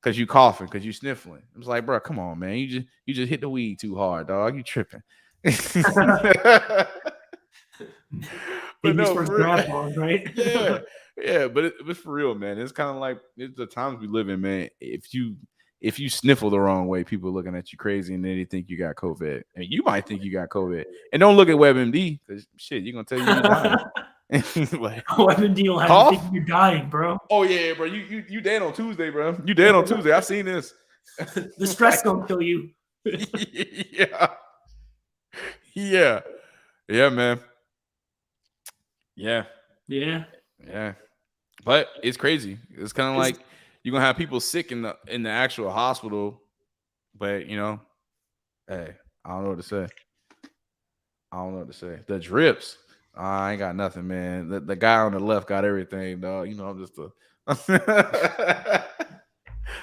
Cause you coughing, cause you sniffling. It's like, bro, come on, man. You just hit the weed too hard, dog. You tripping. But Baby's no, first grab on, right? yeah, but it's for real, man. It's kind of like it's the times we live in, man. If you sniffle the wrong way, people are looking at you crazy, and then they think you got COVID, and you might think you got COVID. And don't look at WebMD because shit, you're gonna tell you dying. Like, WebMD will have cough? you think you're dying, bro. Oh yeah, bro. You dead on Tuesday, bro. You dead on Tuesday. I've seen this. The stress don't kill you. Yeah, man. Yeah. But it's crazy. It's kind of like you're gonna have people sick in the actual hospital, but hey, I don't know what to say. The drips. I ain't got nothing, man. The guy on the left got everything, dog. I'm just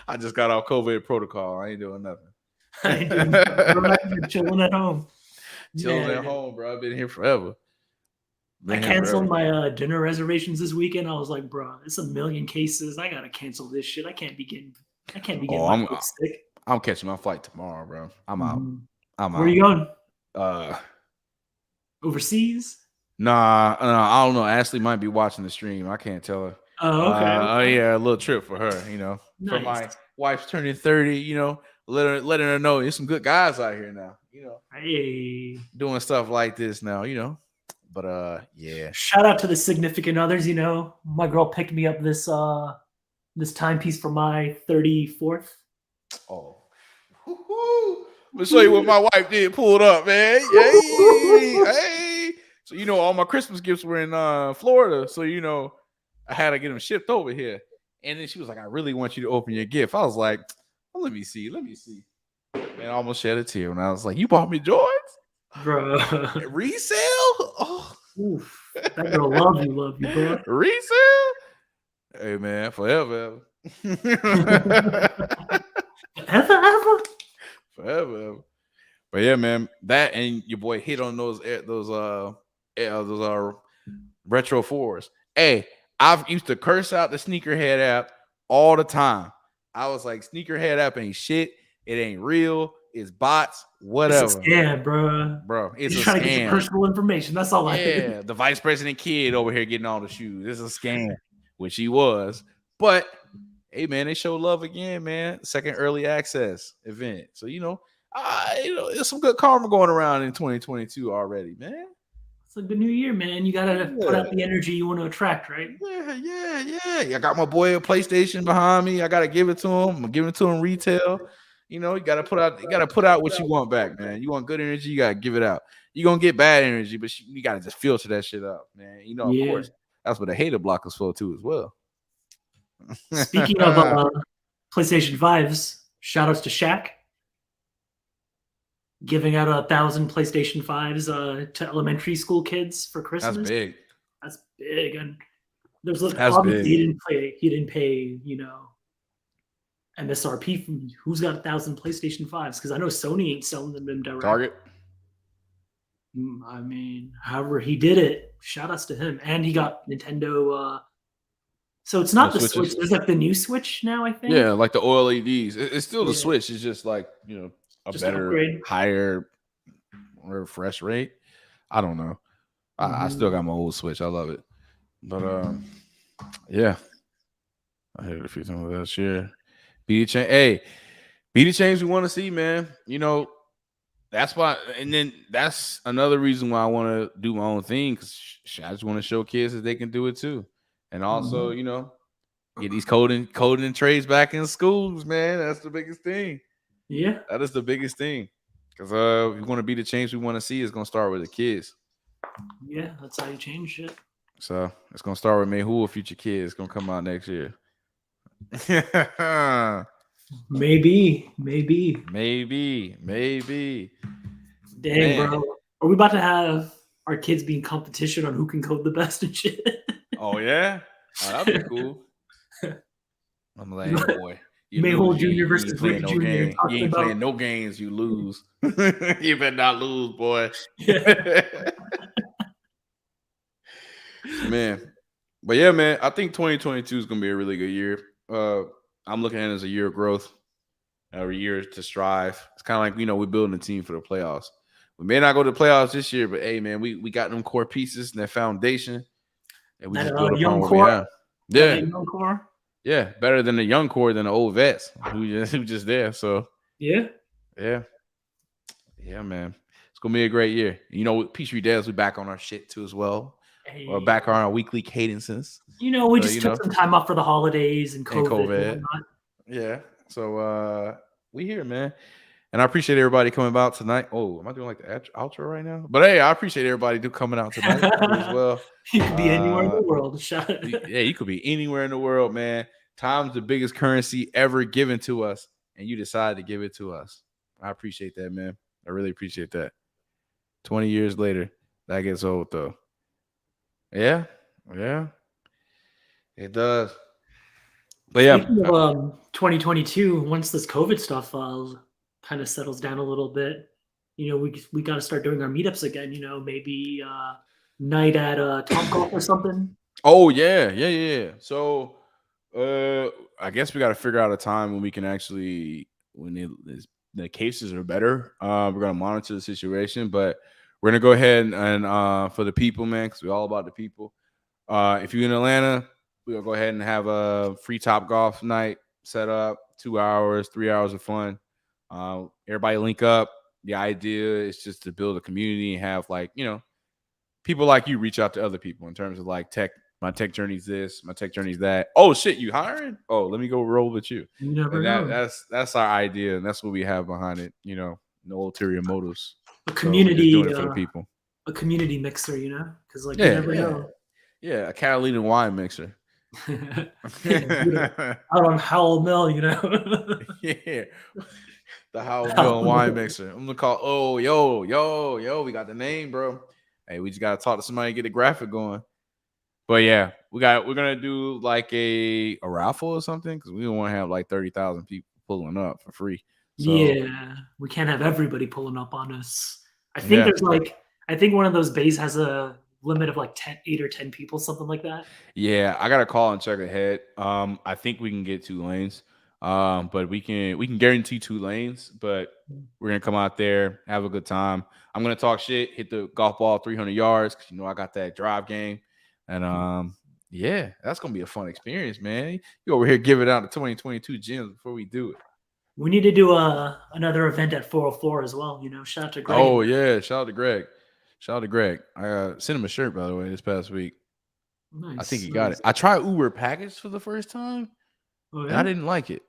I just got off COVID protocol. I ain't doing nothing. You're chilling at home. Chilling at home, bro. I've been here forever. I canceled my dinner reservations this weekend. I was like, bro, it's 1 million cases. I gotta cancel this shit. I can't be getting sick. I'm catching my flight tomorrow, bro. I'm out. Where are you going? Overseas? Nah, I don't know. Ashley might be watching the stream. I can't tell her. Oh, okay. Yeah, a little trip for her, nice. For my wife's turning 30, letting her know there's some good guys out here now, hey, doing stuff like this now, But yeah. Shout out to the significant others, My girl picked me up this timepiece for my 34th. Oh. Let me show you what my wife did. Pulled up, man. Hey. So all my Christmas gifts were in Florida. So I had to get them shipped over here. And then she was like, I really want you to open your gift. I was like, well, let me see. Man, I almost shed a tear when I was like, you bought me Jordans? Bro. Resale? Oh. Oof. That girl love you, bro. Resale? Hey, man, forever. Forever. But yeah, man, that and your boy hit on those retro 4s. Hey, I've used to curse out the Sneakerhead app all the time. I was like, Sneakerhead app ain't shit. It ain't real. It's bots. Whatever. It's a scam, bro. Bro, it's You're a trying scam. to get your personal information. That's all I think. Yeah, the vice president kid over here getting all the shoes. It's a scam, which he was. But hey, man, they show love again, man. Second early access event. So there's some good karma going around in 2022 already, man. It's a good new year, man. You gotta put out the energy you want to attract, right? Yeah. I got my boy a PlayStation behind me. I gotta give it to him. I'm giving it to him retail. You gotta put out what you want back, man. You want good energy, you gotta give it out. You're gonna get bad energy, but you gotta just filter that shit up, man. Of course, that's what the hater block is for too, as well. Speaking of PlayStation 5s, shout outs to Shaq giving out 1,000 PlayStation 5s to elementary school kids for Christmas. That's big. And there's obviously he didn't pay, MSRP from who's got 1,000 PlayStation 5s, because I know Sony ain't selling them direct. Target. I mean, however he did it, shout outs to him. And he got Nintendo. So it's not the Switch. There's like the new Switch now, I think. Yeah, like the OLEDs. It's still the Switch. It's just like a just better, higher refresh rate. I don't know. I still got my old Switch. I love it. But yeah, I hit it a few times last year. Be the change. Hey, be the change we want to see, man. You know, that's why, and then that's another reason why I want to do my own thing, because I just want to show kids that they can do it too, and also, you know, get these coding and trades back in schools, man. That's the biggest thing. Yeah, that is the biggest thing, because we want to be the change we want to see. Is gonna start with the kids. Yeah, that's how you change shit. So it's gonna start with me. Who a future kid is gonna come out next year? Maybe. Maybe. Dang, Man. bro. Are we about to have our kids be in competition on who can code the best and shit? Oh yeah, that'd be cool. I'm like, hey boy, you Mayhole lose. Junior You versus ain't playing Rick no Junior. game. You ain't playing no games. You lose. You better not lose, boy. Yeah. Man, but yeah, man, I think 2022 is gonna be a really good year. I'm looking at it as a year of growth, every year to strive. It's kind of like, you know, we're building a team for the playoffs. We may not go to the playoffs this year, but hey, man, we got them core pieces and that foundation, and we That just build upon young what we core. have. Yeah. Yeah, Young core. yeah, better than the young core than the old vets who just there. So Yeah. yeah, man, it's gonna be a great year. You know, Peachtree Devs, we back on our shit too as well. We're back on our weekly cadences. You know, we just took some time off for the holidays and COVID and whatnot. Yeah. So we here, man. And I appreciate everybody coming out tonight. Oh, am I doing like the outro right now? But hey, I appreciate everybody coming out tonight as well. You could be anywhere in the world. Yeah, you could be anywhere in the world, man. Time's the biggest currency ever given to us, and you decided to give it to us. I appreciate that, man. I really appreciate that. 20 years later, that gets old though. Yeah, it does. But yeah, speaking of 2022, once this COVID stuff kind of settles down a little bit, you know, we got to start doing our meetups again. You know, maybe night at Top Golf or something. Oh yeah. So I guess we got to figure out a time when we can actually, when the cases are better, we're gonna monitor the situation, but we're gonna go ahead and for the people, man, because we're all about the people. If you're in Atlanta, we'll go ahead and have a free Top Golf night set up, 2 hours, 3 hours of fun. Everybody link up. The idea is just to build a community and have, like, you know, people like you reach out to other people in terms of like tech. My tech journey's this, my tech journey's that. Oh shit, you hiring? Oh, let me go roll with you. You never And know. that's our idea, and that's what we have behind it. You know, no ulterior motives. A So we're just community, doing it for the people. a community mixer, you know, because like you never know. Yeah, a Catalina wine mixer. Out on Howell Mill, you know. Yeah, the Howell Mill wine mixer. I'm gonna call. Oh, yo, we got the name, bro. Hey, we just gotta talk to somebody, get the graphic going. But yeah, we're gonna do like a raffle or something, because we don't want to have like 30,000 people pulling up for free. So yeah, we can't have everybody pulling up on us. I think there's like, I think one of those bays has a limit of like 8 or 10 people, something like that. Yeah, I gotta call and check ahead. I think we can get 2 lanes. But we can guarantee 2 lanes, but we're gonna come out there, have a good time. I'm gonna talk shit, hit the golf ball 300 yards, because you know I got that drive game. And yeah, that's gonna be a fun experience, man. You over here giving out the 2022 gyms before we do it. We need to do another event at 404 as well. You know, shout out to Greg. Oh yeah, shout out to Greg. I sent him a shirt, by the way, this past week. Nice. I think he got it. I tried Uber package for the first time. Oh, yeah? And I didn't like it.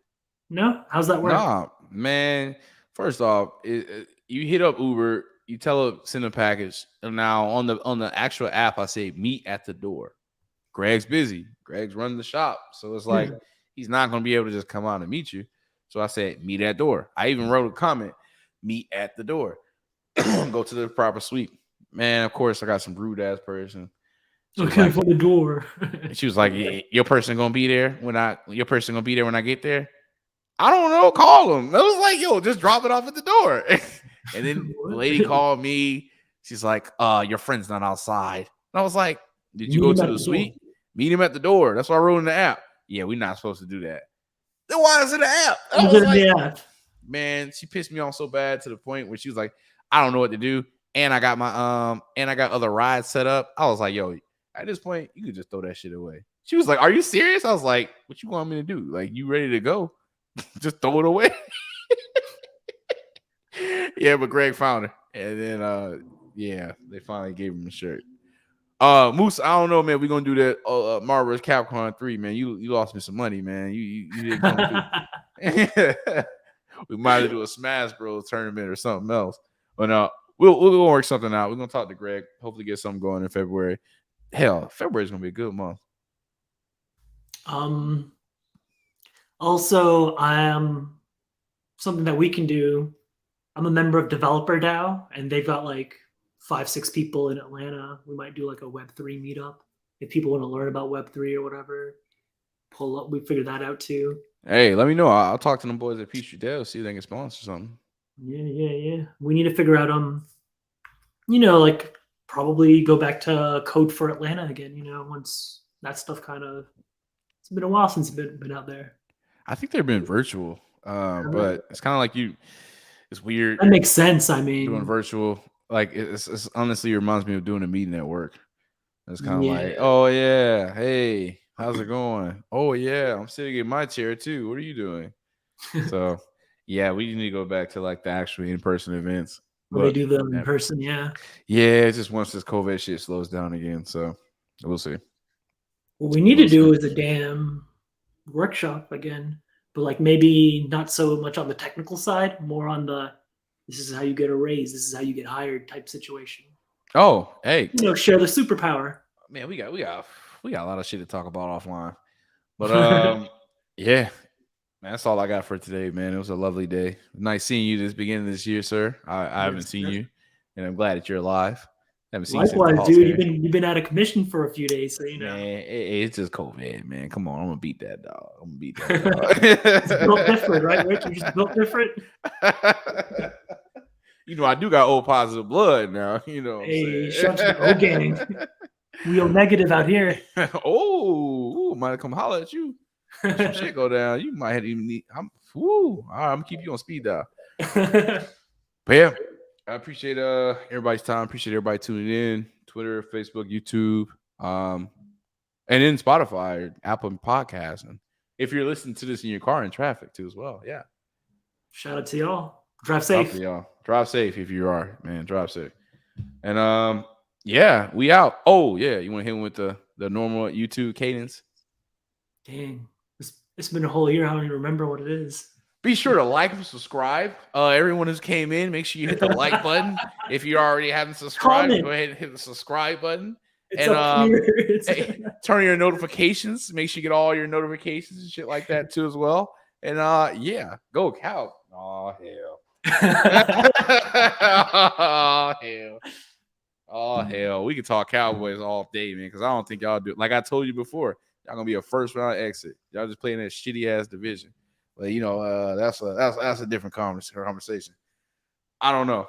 No, how's that work? Nah, man. First off, you hit up Uber, you tell them send a package, and now on the actual app, I say meet at the door. Greg's busy. Greg's running the shop, so it's like he's not gonna be able to just come out and meet you. So I said meet at door. I even wrote a comment, meet at the door. Go to the proper suite. Man, of course, I got some rude ass person. Okay, for the door. She was like, your person gonna be there when I get there. I don't know. Call him. I was like, yo, just drop it off at the door. And then the lady called me. She's like, your friend's not outside. And I was like, did you go to the suite? Meet him at the door. That's what I wrote in the app. Yeah, we're not supposed to do that. Then why is it an app? I was like, man, she pissed me off so bad to the point where she was like, I don't know what to do. and I got other rides set up. I was like, yo, at this point, you could just throw that shit away. She was like, are you serious? I was like, what you want me to do? Like, you ready to go? Just throw it away. Yeah, but Greg found her. And then yeah, they finally gave him a shirt. Moose, I don't know, man. We're gonna do that Marvel vs. Capcom 3, man. You lost me some money, man. You didn't come through. We might have do a Smash Bros tournament or something else. But we'll work something out. We're gonna talk to Greg. Hopefully get something going in February. Hell, February's gonna be a good month. Also, something that we can do. I'm a member of Developer DAO, and they've got like 5-6 people in Atlanta. We might do like a Web3 meetup if people want to learn about Web3 or whatever. Pull up, we figure that out too. Hey, let me know. I'll talk to them boys at Peachtree, see if they can sponsor something. Yeah. We need to figure out like probably go back to Code for Atlanta again. Once that stuff it's been a while since it's been out there. I think they've been virtual, but it's kind of like it's weird. That makes sense. I mean, doing virtual, like it's honestly reminds me of doing a meeting at work. It's kind of like, oh yeah, hey, how's it going? Oh yeah, I'm sitting in my chair too. What are you doing? So yeah, we need to go back to like the actual in-person events. But they do them in person, yeah. Yeah, it's just once this COVID shit slows down again. So we'll see. What we need to do is a damn workshop again, but like maybe not so much on the technical side, more on the this is how you get a raise, this is how you get hired type situation. Oh, hey, share the superpower. Man, we got a lot of shit to talk about offline. But yeah, man, that's all I got for today, man. It was a lovely day. Nice seeing you this beginning of this year, sir. I haven't seen you, and I'm glad that you're alive. Likewise, dude. You've been out of commission for a few days, so Man, it's just COVID, man. Come on, I'm gonna beat that dog. It's built different, right, Rich? You're just built different. I do got O positive blood now. Hey, shut your O gang. We O negative out here. Might have come holler at you. Some shit go down. You might even need. All right, I'm gonna keep you on speed dial. But yeah, I appreciate everybody's time. Appreciate everybody tuning in. Twitter, Facebook, YouTube, and then Spotify, Apple Podcasts. And if you're listening to this in your car in traffic too, as well. Yeah. Shout out to y'all. Drive safe. Drive safe if you are, man. Drive safe. And yeah, we out. Oh yeah, you want to hit him with the normal YouTube cadence? Dang, it's been a whole year. I don't even remember what it is. Be sure to like and subscribe. Everyone who's came in, make sure you hit the like button. If you already haven't subscribed, go ahead and hit the subscribe button. Hey, turn on your notifications. Make sure you get all your notifications and shit like that too as well. And yeah, go Cow. Oh hell. Oh hell. We can talk Cowboys all day, man, because I don't think y'all do. Like I told you before, y'all gonna be a first round exit. Y'all just playing that shitty ass division. But that's a different conversation. I don't know.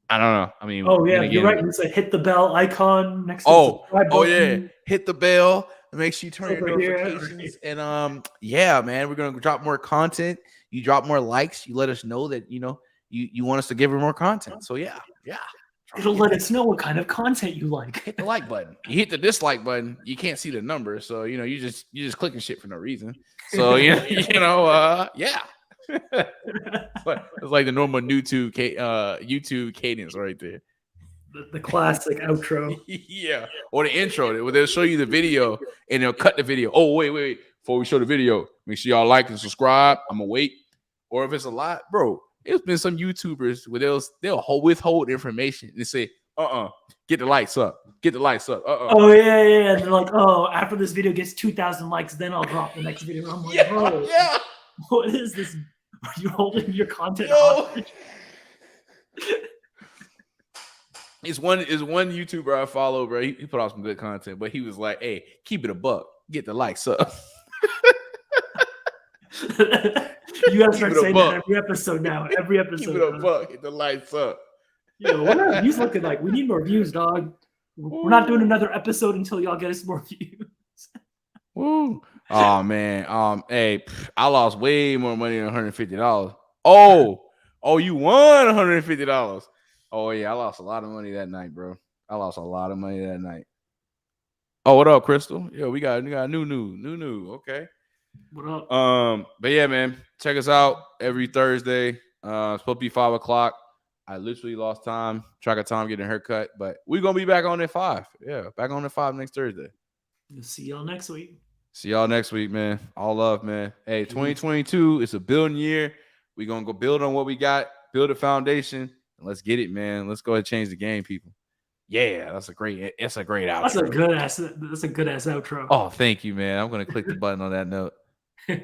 I mean, oh yeah, you're right. It's a hit the bell icon next to the subscribe button. Oh yeah, hit the bell. Make sure you turn your notifications. And yeah, man, we're gonna drop more content. You drop more likes. You let us know that you want us to give her more content. So yeah. It'll let us know what kind of content you like. Hit the like button. You hit the dislike button. You can't see the number, so you just clicking shit for no reason. So yeah. But it's like the normal YouTube cadence right there. The classic outro. Yeah, or the intro. They'll show you the video and they'll cut the video. Oh wait. Before we show the video, make sure y'all like and subscribe. I'm gonna wait. Or if it's a lot, bro. It's been some YouTubers where they'll withhold information and say, get the likes up. Oh yeah. And they're like, after this video gets 2,000 likes, then I'll drop the next video. I'm like, bro, what is this? Are you holding your content hostage? It's one YouTuber I follow, bro. He put out some good content, but he was like, hey, keep it a buck. Get the likes up. You gotta start saying that every episode now. Every episode. Keep it a buck. Get the lights up. Yo, what are views looking like? We need more views, dog. We're not doing another episode until y'all get us more views. Woo. Oh man. Hey, I lost way more money than $150. Oh, you won $150. Oh yeah, I lost a lot of money that night, bro. I lost a lot of money that night. Oh, what up, Crystal? Yo, we got new. Okay. What up? But yeah, man, check us out every Thursday. It's supposed to be 5 o'clock. I literally lost track of time getting a haircut, but we're gonna be back on at 5. Yeah, back on at 5 next Thursday. See y'all next week. See y'all next week, man. All love, man. Hey, Peace. 2022 is a building year. We're gonna go build on what we got, build a foundation, and let's get it, man. Let's go ahead and change the game, people. Yeah, that's a great outro. That's a good ass outro. Oh, thank you, man. I'm gonna click the button on that note.